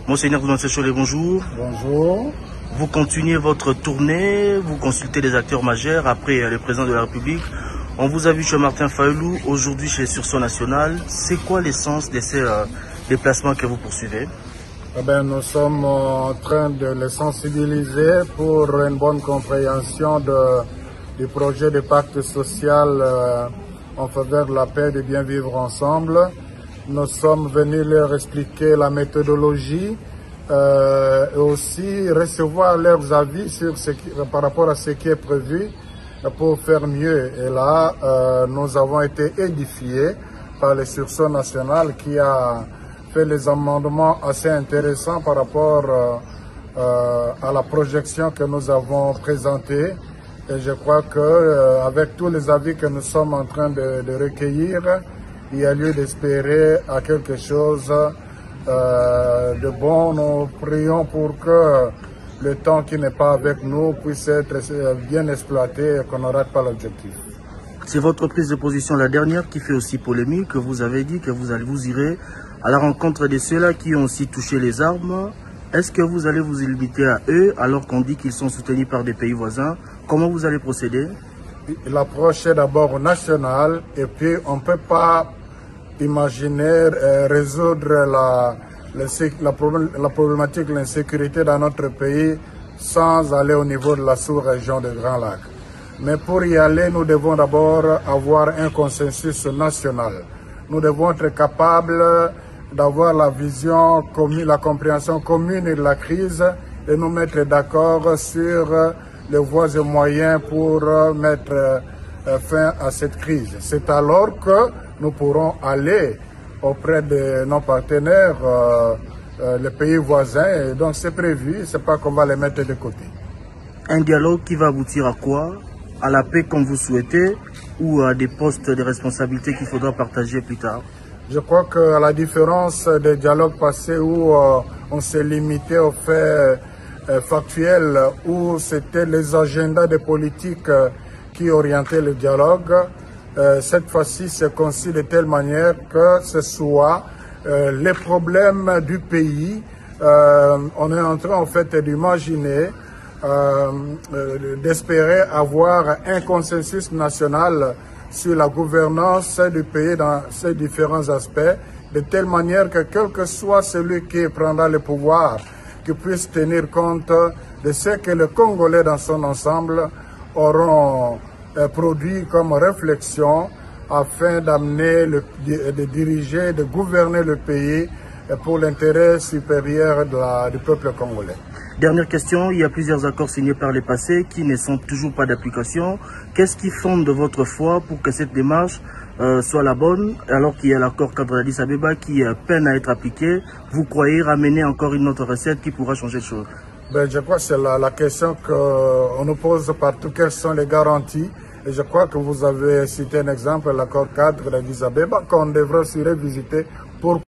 Monseigneur Dounansé Cholé, bonjour. Bonjour. Vous continuez votre tournée, vous consultez les acteurs majeurs après le président de la République. On vous a vu chez Martin Fayulu, aujourd'hui chez Sursaut National. C'est quoi l'essence de ces déplacements que vous poursuivez? Nous sommes en train de les sensibiliser pour une bonne compréhension du projet de pacte social en faveur de la paix et de bien vivre ensemble. Nous sommes venus leur expliquer la méthodologie et aussi recevoir leurs avis sur par rapport à ce qui est prévu pour faire mieux. Et là, nous avons été édifiés par le Sursaut National qui a fait les amendements assez intéressants par rapport à la projection que nous avons présentée. Et je crois qu'avec tous les avis que nous sommes en train de recueillir, il y a lieu d'espérer à quelque chose de bon. Nous prions pour que le temps qui n'est pas avec nous puisse être bien exploité et qu'on ne rate pas l'objectif. C'est votre prise de position, la dernière, qui fait aussi polémique, que vous avez dit que vous irez à la rencontre de ceux-là qui ont aussi touché les armes. Est-ce que vous allez vous limiter à eux alors qu'on dit qu'ils sont soutenus par des pays voisins? Comment vous allez procéder? L'approche est d'abord nationale et puis on ne peut pas imaginer résoudre la problématique de l'insécurité dans notre pays sans aller au niveau de la sous-région des Grands Lacs. Mais pour y aller, nous devons d'abord avoir un consensus national. Nous devons être capables d'avoir la vision commune, la compréhension commune de la crise et nous mettre d'accord sur les voies et moyens pour mettre fin à cette crise. C'est alors que nous pourrons aller auprès de nos partenaires, les pays voisins, et donc c'est prévu, c'est pas qu'on va les mettre de côté. Un dialogue qui va aboutir à quoi? À la paix comme vous souhaitez ou à des postes de responsabilité qu'il faudra partager plus tard? Je crois qu'à la différence des dialogues passés où on s'est limité aux faits factuels, où c'était les agendas des politiques qui orientaient le dialogue, cette fois-ci c'est conçu de telle manière que ce soit les problèmes du pays. On est en train en fait d'imaginer, d'espérer avoir un consensus national sur la gouvernance du pays dans ses différents aspects, de telle manière que quel que soit celui qui prendra le pouvoir, qu'il puisse tenir compte de ce que les Congolais dans son ensemble auront produit comme réflexion afin d'amener, de diriger, de gouverner le pays pour l'intérêt supérieur du peuple congolais. Dernière question, il y a plusieurs accords signés par les passés qui ne sont toujours pas d'application. Qu'est-ce qui fonde votre foi pour que cette démarche soit la bonne, alors qu'il y a l'accord cadre d'Addis Abeba qui peine à être appliqué? Vous croyez ramener encore une autre recette qui pourra changer de choses? Je crois que c'est la question qu'on nous pose partout. Quelles sont les garanties? Et je crois que vous avez cité un exemple, l'accord cadre d'Addis Abeba, qu'on devrait aussi revisiter pour